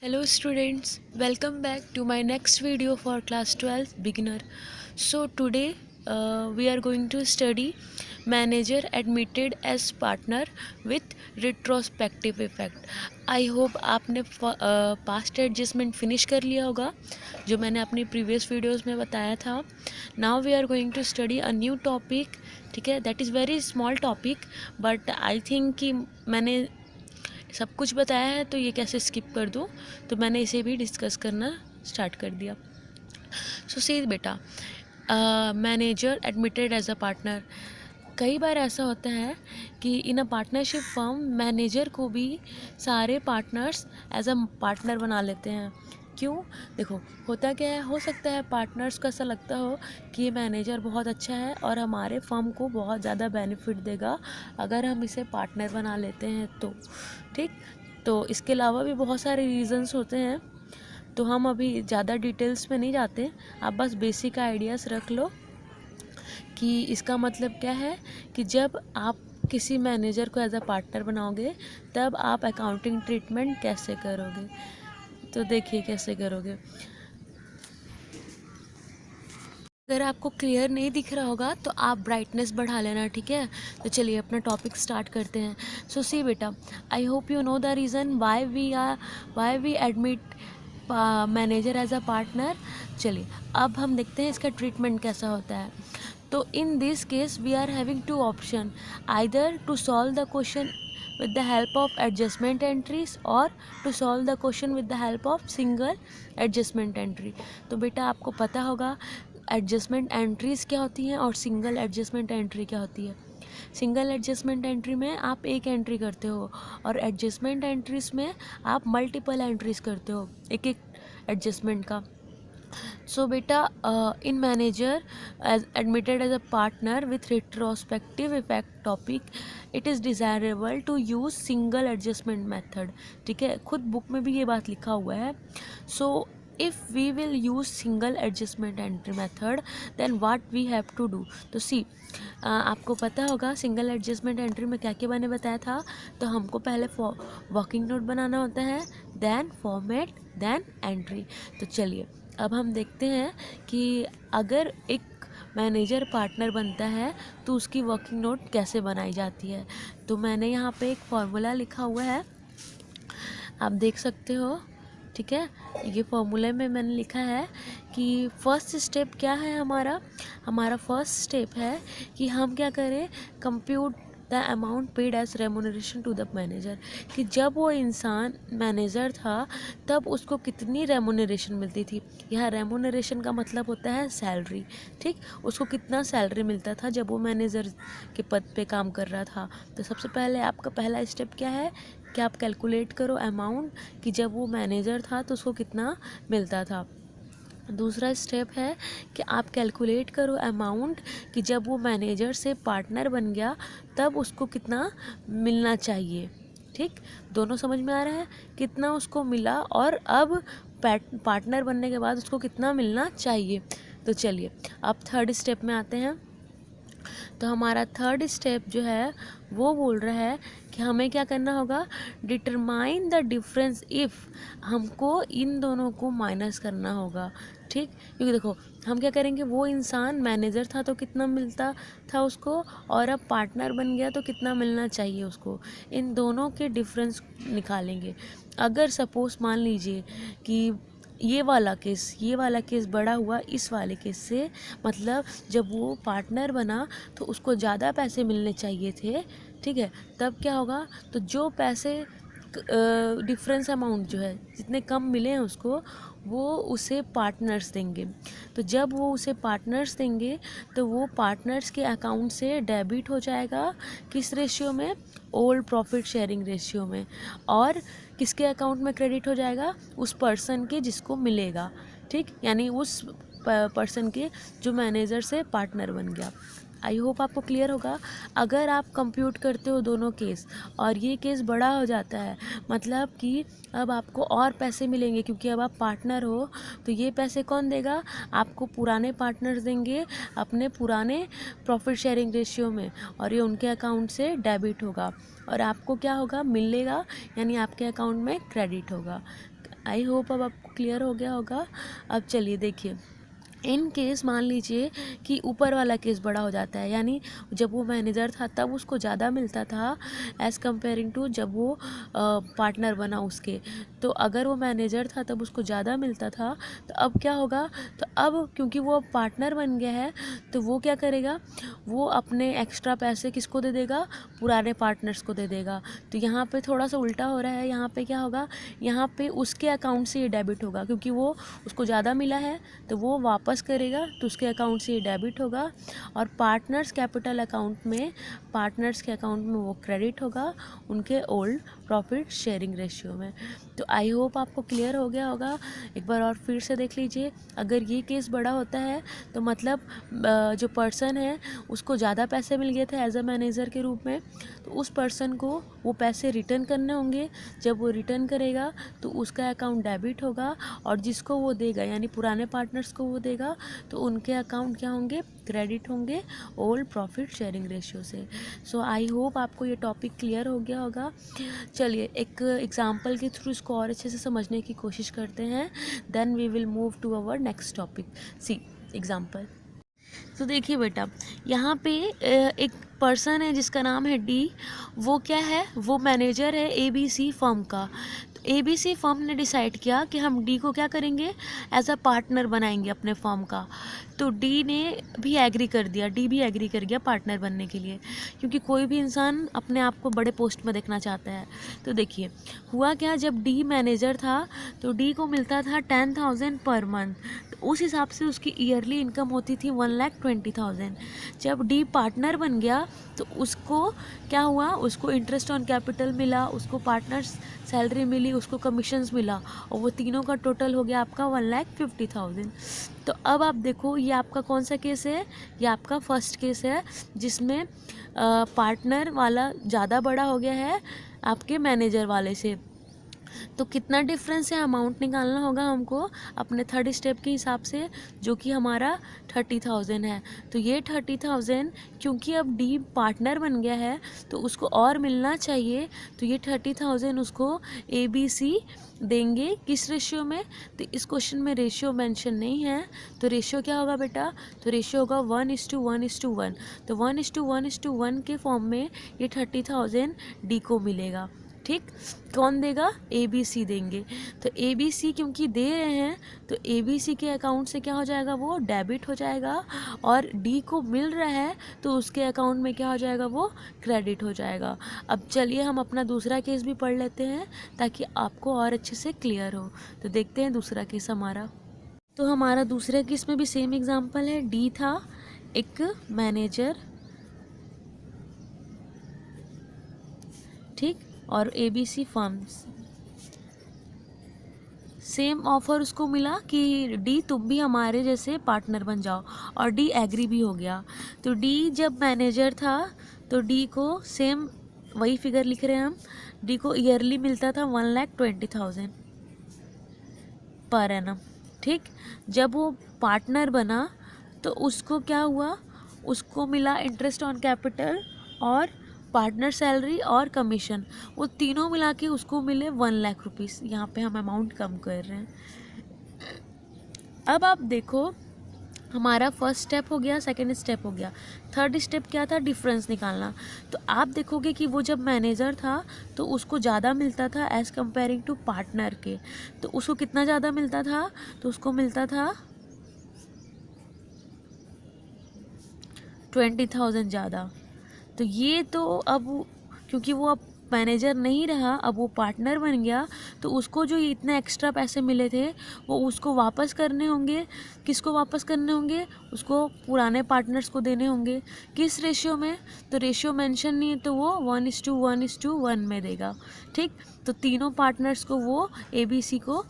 Hello students, welcome back to my next video for class 12 beginner. So today we are going to study manager admitted as partner with retrospective effect. I hope आपने past adjustment finish कर लिया होगा जो मैंने अपनी previous videos में बताया था. Now we are going to study a new topic. ठीक है, that is very small topic but I think कि मैंने सब कुछ बताया है तो ये कैसे स्किप कर दूँ, तो मैंने इसे भी डिस्कस करना स्टार्ट कर दिया. सो सी बेटा, manager admitted as a partner. कई बार ऐसा होता है कि in a partnership firm manager को भी सारे पार्टनर्स एज अ पार्टनर बना लेते हैं. क्यों? देखो, होता क्या है, हो सकता है पार्टनर्स को ऐसा लगता हो कि ये मैनेजर बहुत अच्छा है और हमारे फर्म को बहुत ज़्यादा बेनिफिट देगा अगर हम इसे पार्टनर बना लेते हैं तो. ठीक, तो इसके अलावा भी बहुत सारे रीज़न्स होते हैं, तो हम अभी ज़्यादा डिटेल्स में नहीं जाते. आप बस बेसिक आइडियाज़ रख लो कि इसका मतलब क्या है कि जब आप किसी मैनेजर को एज अ पार्टनर बनाओगे तब आप अकाउंटिंग ट्रीटमेंट कैसे करोगे. तो देखिए कैसे करोगे. अगर आपको क्लियर नहीं दिख रहा होगा तो आप ब्राइटनेस बढ़ा लेना. ठीक है, तो चलिए अपना टॉपिक स्टार्ट करते हैं. सो सी बेटा, I hope you know the reason why we admit manager as a partner. चलिए अब हम देखते हैं इसका ट्रीटमेंट कैसा होता है. तो in this case we are having two option, either to solve the question with the help of adjustment entries or to solve the question with the help of single adjustment entry. तो बेटा आपको पता होगा adjustment entries क्या होती हैं और single adjustment entry क्या होती है. सिंगल एडजस्टमेंट एंट्री में आप एक एंट्री करते हो और एडजस्टमेंट एंट्रीज में आप मल्टीपल एंट्रीज करते हो एक एक एडजस्टमेंट का. So beta, in manager as admitted as a partner with retrospective effect topic, it is desirable to use single adjustment method. ठीक है, खुद बुक में भी ये बात लिखा हुआ है. So if we will use single adjustment entry method then what we have to do. तो सी आपको पता होगा सिंगल एडजस्टमेंट एंट्री में क्या क्या मैंने बताया था. तो हमको पहले वर्किंग नोट बनाना होता है, देन फॉर्मेट, देन एंट्री. तो चलिए अब हम देखते हैं कि अगर एक मैनेजर पार्टनर बनता है तो उसकी वर्किंग नोट कैसे बनाई जाती है. तो मैंने यहाँ पे एक फॉर्मूला लिखा हुआ है, आप देख सकते हो. ठीक है, ये फॉर्मूले में मैंने लिखा है कि फर्स्ट स्टेप क्या है हमारा फर्स्ट स्टेप है कि हम क्या करें, compute the amount paid as remuneration to the manager. कि जब वो इंसान मैनेजर था तब उसको कितनी रेमुनरेशन मिलती थी. यह रेमुनरेशन का मतलब होता है सैलरी. ठीक, उसको कितना सैलरी मिलता था जब वो मैनेजर के पद पे काम कर रहा था. तो सबसे पहले आपका पहला स्टेप क्या है कि आप कैलकुलेट करो अमाउंट कि जब वो मैनेजर था तो उसको कितना मिलता था. दूसरा स्टेप है कि आप कैलकुलेट करो अमाउंट कि जब वो मैनेजर से पार्टनर बन गया तब उसको कितना मिलना चाहिए. ठीक, दोनों समझ में आ रहा है कितना उसको मिला और अब पार्टनर बनने के बाद उसको कितना मिलना चाहिए. तो चलिए अब थर्ड स्टेप में आते हैं. तो हमारा थर्ड स्टेप जो है वो बोल रहा है कि हमें क्या करना होगा, डिटरमाइन द डिफरेंस इफ़. हमको इन दोनों को माइनस करना होगा. ठीक, क्योंकि देखो हम क्या करेंगे, वो इंसान मैनेजर था तो कितना मिलता था उसको और अब पार्टनर बन गया तो कितना मिलना चाहिए उसको. इन दोनों के डिफरेंस निकालेंगे. अगर सपोज़ मान लीजिए कि ये वाला केस बड़ा हुआ इस वाले केस से, मतलब जब वो पार्टनर बना तो उसको ज़्यादा पैसे मिलने चाहिए थे. ठीक है, तब क्या होगा, तो जो पैसे डिफरेंस अमाउंट जो है जितने कम मिले हैं उसको वो उसे पार्टनर्स देंगे. तो जब वो उसे पार्टनर्स देंगे तो वो पार्टनर्स के अकाउंट से डेबिट हो जाएगा. किस रेशियो में, ओल्ड प्रॉफिट शेयरिंग रेशियो में. और किसके अकाउंट में क्रेडिट हो जाएगा, उस पर्सन के जिसको मिलेगा. ठीक, यानी उस पर्सन के जो मैनेजर से पार्टनर बन गया. आई होप आपको क्लियर होगा। अगर आप कंप्यूट करते हो दोनों केस और ये केस बड़ा हो जाता है, मतलब कि अब आपको और पैसे मिलेंगे क्योंकि अब आप पार्टनर हो, तो ये पैसे कौन देगा? आपको पुराने पार्टनर्स देंगे अपने पुराने प्रॉफिट शेयरिंग रेशियो में, और ये उनके अकाउंट से डेबिट होगा और आपको क्या होगा? मिलेगा, यानी आपके अकाउंट में क्रेडिट होगा। आई होप अब आपको क्लियर हो गया होगा। अब चलिए देखिए, इन केस मान लीजिए कि ऊपर वाला केस बड़ा हो जाता है, यानी जब वो मैनेजर था तब उसको ज़्यादा मिलता था एज़ कंपेयरिंग टू जब वो पार्टनर बना उसके। तो अगर वो मैनेजर था तब उसको ज़्यादा मिलता था, तो अब क्या होगा? तो अब क्योंकि वो अब पार्टनर बन गया है, तो वो क्या करेगा? वो अपने एक्स्ट्रा पैसे किसको दे देगा? पुराने पार्टनर्स को दे देगा। तो यहाँ पे थोड़ा सा उल्टा हो रहा है। यहाँ पे क्या होगा? यहाँ पे उसके अकाउंट से ये डेबिट होगा, क्योंकि वो उसको ज़्यादा मिला है तो वो वापस करेगा तो उसके अकाउंट से ये डेबिट होगा, और पार्टनर्स कैपिटल अकाउंट में, पार्टनर्स के अकाउंट में वो क्रेडिट होगा उनके ओल्ड प्रॉफिट शेयरिंग रेशियो में। तो आई होप आपको क्लियर हो गया होगा। एक बार और फिर से देख लीजिए। अगर ये केस बड़ा होता है तो मतलब जो पर्सन है उसको ज़्यादा पैसे मिल गए थे एज अ मैनेजर के रूप में, तो उस पर्सन को वो पैसे रिटर्न करने होंगे। जब वो रिटर्न करेगा तो उसका अकाउंट डेबिट होगा, और जिसको वो देगा यानी पुराने पार्टनर्स को वो देगा तो उनके अकाउंट क्या होंगे? क्रेडिट होंगे ओल्ड प्रॉफिट शेयरिंग रेशियो से। सो आई होप आपको ये टॉपिक क्लियर हो गया होगा। चलिए एक एग्जांपल के थ्रू इसको और अच्छे से समझने की कोशिश करते हैं, then we will move to our next topic. See example. तो देखिए बेटा, यहाँ पे एक पर्सन है जिसका नाम है डी। वो क्या है? वो मैनेजर है एबीसी फर्म का। तो एबीसी फर्म ने डिसाइड किया कि हम डी को क्या करेंगे? एज अ पार्टनर बनाएंगे अपने फर्म का। तो डी ने भी एग्री कर दिया, डी भी एग्री कर गया पार्टनर बनने के लिए, क्योंकि कोई भी इंसान अपने आप को बड़े पोस्ट में देखना चाहता है। तो देखिए हुआ क्या, जब डी मैनेजर था तो डी को मिलता था 10,000 पर मंथ। तो उस हिसाब से उसकी ईयरली इनकम होती थी 1,20,000। जब डी पार्टनर बन गया तो उसको क्या हुआ? उसको इंटरेस्ट ऑन कैपिटल मिला, उसको पार्टनर्स सैलरी मिली, उसको कमीशंस मिला, और वो तीनों का टोटल हो गया आपका 1,50,000। तो अब आप देखो, ये आपका कौन सा केस है? ये आपका फर्स्ट केस है जिसमें पार्टनर वाला ज़्यादा बड़ा हो गया है आपके मैनेजर वाले से। तो कितना डिफरेंस है? अमाउंट निकालना होगा हमको अपने थर्ड स्टेप के हिसाब से, जो कि हमारा 30,000 है। तो ये 30,000 क्योंकि अब डी पार्टनर बन गया है तो उसको और मिलना चाहिए, तो ये 30,000 उसको एबीसी देंगे। किस रेशियो में? तो इस क्वेश्चन में रेशियो मेंशन नहीं है, तो रेशियो क्या होगा बेटा? तो रेशियो होगा 1:1:1। तो 1:1:1 के फॉर्म में ये 30,000 डी को मिलेगा। ठीक, कौन देगा? एबीसी देंगे। तो एबीसी क्योंकि दे रहे हैं तो एबीसी के अकाउंट से क्या हो जाएगा? वो डेबिट हो जाएगा, और डी को मिल रहा है तो उसके अकाउंट में क्या हो जाएगा? वो क्रेडिट हो जाएगा। अब चलिए हम अपना दूसरा केस भी पढ़ लेते हैं ताकि आपको और अच्छे से क्लियर हो। तो देखते हैं दूसरा केस हमारा। तो हमारा दूसरे केस में भी सेम एग्जाम्पल है। डी था एक मैनेजर, ठीक, और एबीसी फर्म्स। सेम ऑफर उसको मिला कि डी तुम भी हमारे जैसे पार्टनर बन जाओ, और डी एग्री भी हो गया। तो डी जब मैनेजर था तो डी को सेम वही फिगर लिख रहे हैं हम, डी को ईयरली मिलता था 1,20,000 पर एनम। ठीक, जब वो पार्टनर बना तो उसको क्या हुआ? उसको मिला इंटरेस्ट ऑन कैपिटल और पार्टनर सैलरी और कमीशन, वो तीनों मिला के उसको मिले 1,00,000 रुपीज़। यहाँ पे हम अमाउंट कम कर रहे हैं। अब आप देखो, हमारा फर्स्ट स्टेप हो गया, सेकंड स्टेप हो गया, थर्ड स्टेप क्या था? डिफरेंस निकालना। तो आप देखोगे कि वो जब मैनेजर था तो उसको ज़्यादा मिलता था एज़ कंपेयरिंग टू पार्टनर के। तो उसको कितना ज़्यादा मिलता था? तो उसको मिलता था 20,000 ज़्यादा। तो ये तो अब क्योंकि वो अब मैनेजर नहीं रहा, अब वो पार्टनर बन गया, तो उसको जो इतने एक्स्ट्रा पैसे मिले थे वो उसको वापस करने होंगे। किसको वापस करने होंगे? उसको पुराने पार्टनर्स को देने होंगे। किस रेशियो में? तो रेशियो मेंशन नहीं है, तो वो 1:1:1 में देगा। ठीक, तो तीनों पार्टनर्स को वो एबीसी को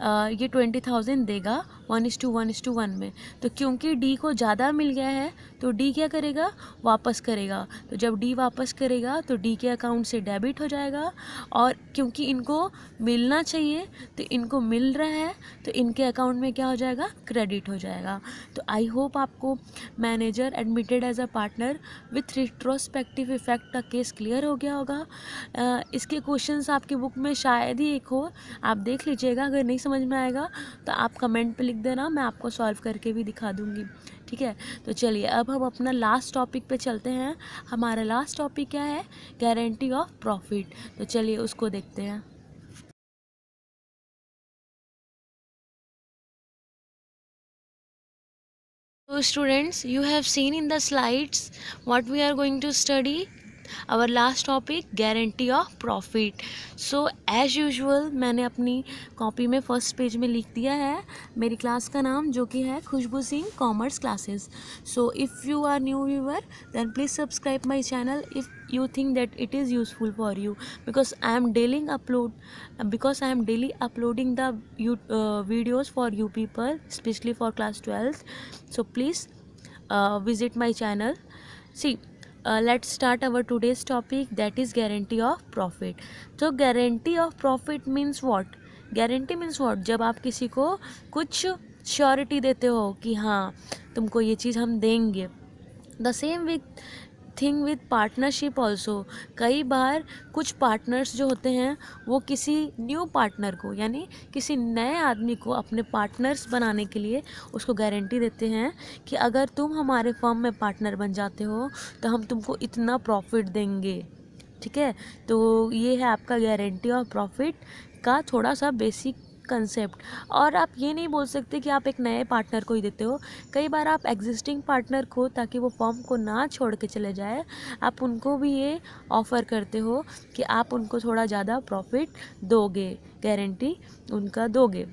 ये 20,000 देगा 1:1:1 में। तो क्योंकि डी को ज़्यादा मिल गया है तो डी क्या करेगा, वापस करेगा। तो जब डी वापस करेगा तो डी के अकाउंट से डेबिट हो जाएगा, और क्योंकि इनको मिलना चाहिए तो इनको मिल रहा है, तो इनके अकाउंट में क्या हो जाएगा, क्रेडिट हो जाएगा। तो आई होप आपको manager admitted as a partner with retrospective effect का केस क्लियर हो गया होगा। इसके क्वेश्चंस आपकी बुक में शायद ही एक हो, आप देख लीजिएगा। अगर नहीं समझ में आएगा तो आप कमेंट पे लिख देना, मैं आपको सॉल्व करके भी दिखा दूँगी, ठीक है। तो चलिए अब हम अपना लास्ट टॉपिक पे चलते हैं। हमारा लास्ट टॉपिक क्या है, गारंटी ऑफ प्रॉफिट। तो चलिए उसको देखते हैं। So students, you have seen in the slides what we are going to study. Our last topic, guarantee of profit. So as usual मैंने अपनी कॉपी में फर्स्ट पेज में लिख दिया है मेरी क्लास का नाम, जो कि है Khushboo Singh commerce classes. So if you are new viewer then please subscribe my channel if you think that it is useful for you, because I am daily uploading the videos for you people, especially for class 12th. So please visit my channel. See, let's start our today's topic, that is guarantee of profit. So guarantee of profit means what? Guarantee means what? जब आप किसी को कुछ surety देते हो कि हाँ तुमको ये चीज़ हम देंगे। The same thing with partnership also. कई बार कुछ पार्टनर्स जो होते हैं वो किसी न्यू पार्टनर को, यानी किसी नए आदमी को अपने पार्टनर्स बनाने के लिए उसको गारंटी देते हैं कि अगर तुम हमारे फर्म में पार्टनर बन जाते हो तो हम तुमको इतना प्रॉफिट देंगे, ठीक है। तो ये है आपका गारंटी ऑफ प्रॉफिट का थोड़ा सा बेसिक कंसेप्ट। और आप ये नहीं बोल सकते कि आप एक नए पार्टनर को ही देते हो। कई बार आप एग्जिस्टिंग पार्टनर को, ताकि वो फर्म को ना छोड़ के चले जाए, आप उनको भी ये ऑफ़र करते हो कि आप उनको थोड़ा ज़्यादा प्रॉफिट दोगे, गारंटी उनका दोगे।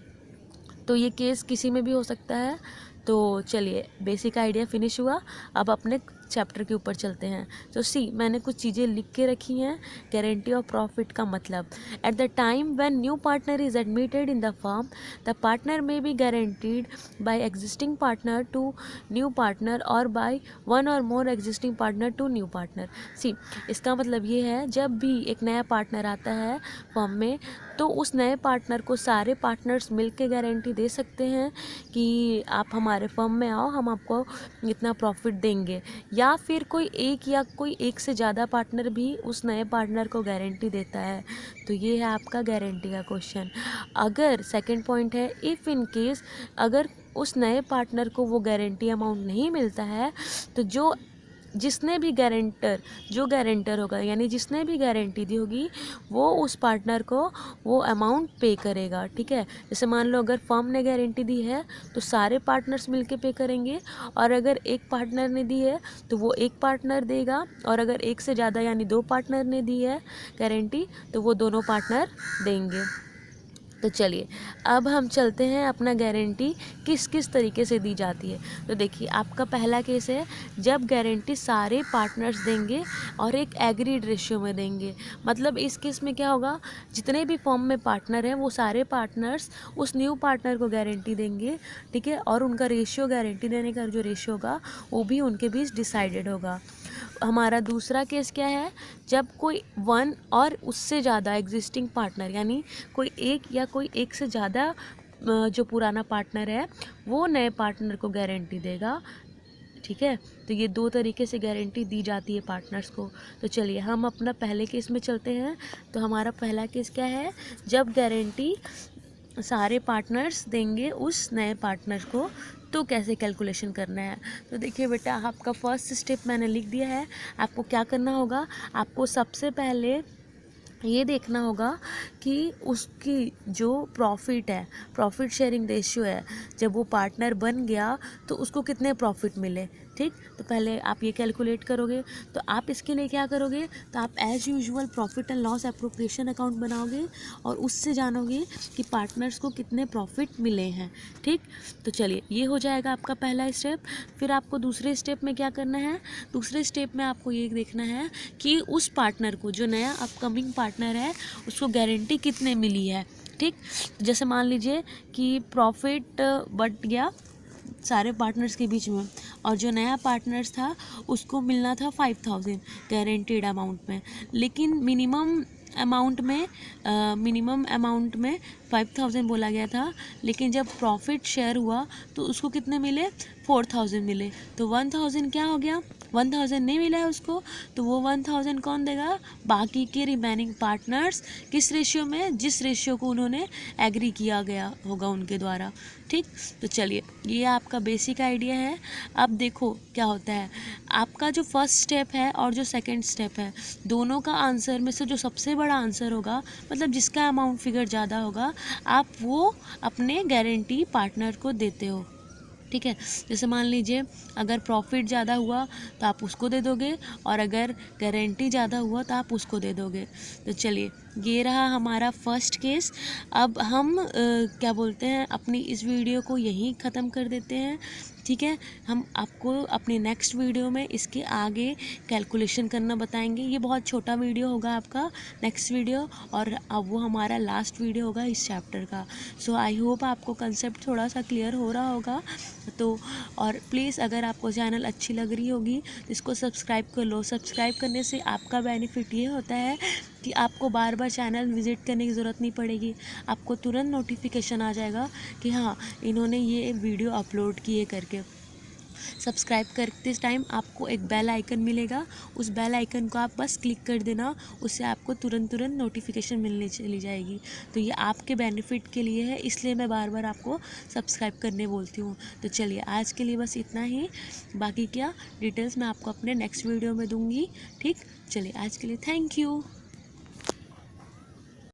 तो ये केस किसी में भी हो सकता है। तो चलिए बेसिक आइडिया फिनिश हुआ, अब अपने चैप्टर के ऊपर चलते हैं। तो मैंने कुछ चीज़ें लिख के रखी हैं। गारंटी ऑफ प्रॉफिट का मतलब, at the time when new partner is admitted in the firm, the partner may be guaranteed by existing partner to new partner or by one or more existing partner to new partner. इसका मतलब ये है, जब भी एक नया partner आता है फर्म में, तो उस नए पार्टनर को सारे पार्टनर्स मिल के गारंटी दे सकते हैं कि आप हमारे फर्म में आओ, हम आपको इतना प्रॉफिट देंगे। या फिर कोई एक से ज़्यादा पार्टनर भी उस नए पार्टनर को गारंटी देता है। तो ये है आपका गारंटी का क्वेश्चन। अगर सेकंड पॉइंट है, इफ़ इन केस अगर उस नए पार्टनर को वो गारंटी अमाउंट नहीं मिलता है, तो जिसने भी गारंटर होगा, यानी जिसने भी गारंटी दी होगी, वो उस पार्टनर को वो अमाउंट पे करेगा, ठीक है। जैसे मान लो अगर फर्म ने गारंटी दी है तो सारे पार्टनर्स मिलके पे करेंगे, और अगर एक पार्टनर ने दी है तो वो एक पार्टनर देगा, और अगर एक से ज़्यादा यानी दो पार्टनर ने दी है गारंटी तो वो दोनों पार्टनर देंगे। तो चलिए अब हम चलते हैं अपना गारंटी किस किस तरीके से दी जाती है। तो देखिए आपका पहला केस है, जब गारंटी सारे पार्टनर्स देंगे और एक एग्रीड रेशियो में देंगे। मतलब इस केस में क्या होगा, जितने भी फर्म में पार्टनर हैं वो सारे पार्टनर्स उस न्यू पार्टनर को गारंटी देंगे, ठीक है। और उनका रेशियो, गारंटी देने का जो रेशियो होगा वो भी उनके बीच डिसाइडेड होगा। हमारा दूसरा केस क्या है, जब कोई वन और उससे ज़्यादा एग्जिस्टिंग पार्टनर, यानी कोई एक से ज़्यादा जो पुराना पार्टनर है वो नए पार्टनर को गारंटी देगा, ठीक है। तो ये दो तरीके से गारंटी दी जाती है पार्टनर्स को। तो चलिए हम अपना पहले केस में चलते हैं। तो हमारा पहला केस क्या है, जब गारंटी सारे पार्टनर्स देंगे उस नए पार्टनर को, तो कैसे कैलकुलेशन करना है। तो देखिए बेटा, आपका फर्स्ट स्टेप मैंने लिख दिया है। आपको क्या करना होगा, आपको सबसे पहले ये देखना होगा कि उसकी जो प्रॉफिट है, प्रॉफिट शेयरिंग रेशियो है, जब वो पार्टनर बन गया तो उसको कितने प्रॉफिट मिले, ठीक। तो पहले आप ये कैलकुलेट करोगे। तो आप इसके लिए क्या करोगे, तो आप as usual profit and loss appropriation account बनाओगे और उससे जानोगे कि पार्टनर्स को कितने प्रॉफिट मिले हैं, ठीक। तो चलिए ये हो जाएगा आपका पहला स्टेप। फिर आपको दूसरे स्टेप में क्या करना है, दूसरे स्टेप में आपको ये देखना है कि उस पार्टनर को, जो नया अपकमिंग पार्टनर है, उसको गारंटी कितने मिली है, ठीक। जैसे मान लीजिए कि प्रॉफिट बढ़ गया सारे पार्टनर्स के बीच में, और जो नया पार्टनर्स था उसको मिलना था 5000 गारंटीड अमाउंट में, लेकिन मिनिमम अमाउंट में 5000 बोला गया था, लेकिन जब प्रॉफिट शेयर हुआ तो उसको कितने मिले, 4000 मिले। तो 1000 क्या हो गया, 1000 नहीं मिला है उसको, तो वो 1000 कौन देगा, बाकी के रिमेनिंग पार्टनर्स, किस रेशियो में, जिस रेशियो को उन्होंने एग्री किया गया होगा उनके द्वारा। ठीक, तो चलिए ये आपका बेसिक आइडिया है। अब देखो क्या होता है, आपका जो फर्स्ट स्टेप है और जो सेकंड स्टेप है, दोनों का आंसर में से जो सबसे बड़ा आंसर होगा, मतलब जिसका अमाउंट फिगर ज़्यादा होगा, आप वो अपने गारंटी पार्टनर को देते हो। ठीक है, जैसे मान लीजिए अगर प्रॉफिट ज़्यादा हुआ तो आप उसको दे दोगे, और अगर गारंटी ज़्यादा हुआ तो आप उसको दे दोगे। तो चलिए ये रहा हमारा फर्स्ट केस। अब हम क्या बोलते हैं, अपनी इस वीडियो को यहीं ख़त्म कर देते हैं। ठीक है, हम आपको अपनी नेक्स्ट वीडियो में इसके आगे कैलकुलेशन करना बताएंगे। ये बहुत छोटा वीडियो होगा आपका नेक्स्ट वीडियो, और अब वो हमारा लास्ट वीडियो होगा इस चैप्टर का। सो आई होप आपको कंसेप्ट थोड़ा सा क्लियर हो रहा होगा। तो और प्लीज़ अगर आपको चैनल अच्छी लग रही होगी तो इसको सब्सक्राइब कर लो। सब्सक्राइब करने से आपका बेनिफिट ये होता है कि आपको बार बार चैनल विज़िट करने की ज़रूरत नहीं पड़ेगी, आपको तुरंत नोटिफिकेशन आ जाएगा कि हाँ इन्होंने ये वीडियो अपलोड किए करके। सब्सक्राइब करते टाइम आपको एक बेल आइकन मिलेगा, उस बेल आइकन को आप बस क्लिक कर देना, उससे आपको तुरंत नोटिफिकेशन मिलने चली जाएगी। तो ये आपके बेनिफिट के लिए है, इसलिए मैं बार बार आपको सब्सक्राइब करने बोलती हूँ। तो चलिए आज के लिए बस इतना ही, बाकी क्या डिटेल्स मैं आपको अपने नेक्स्ट वीडियो में दूँगी। ठीक, चलिए आज के लिए थैंक यू।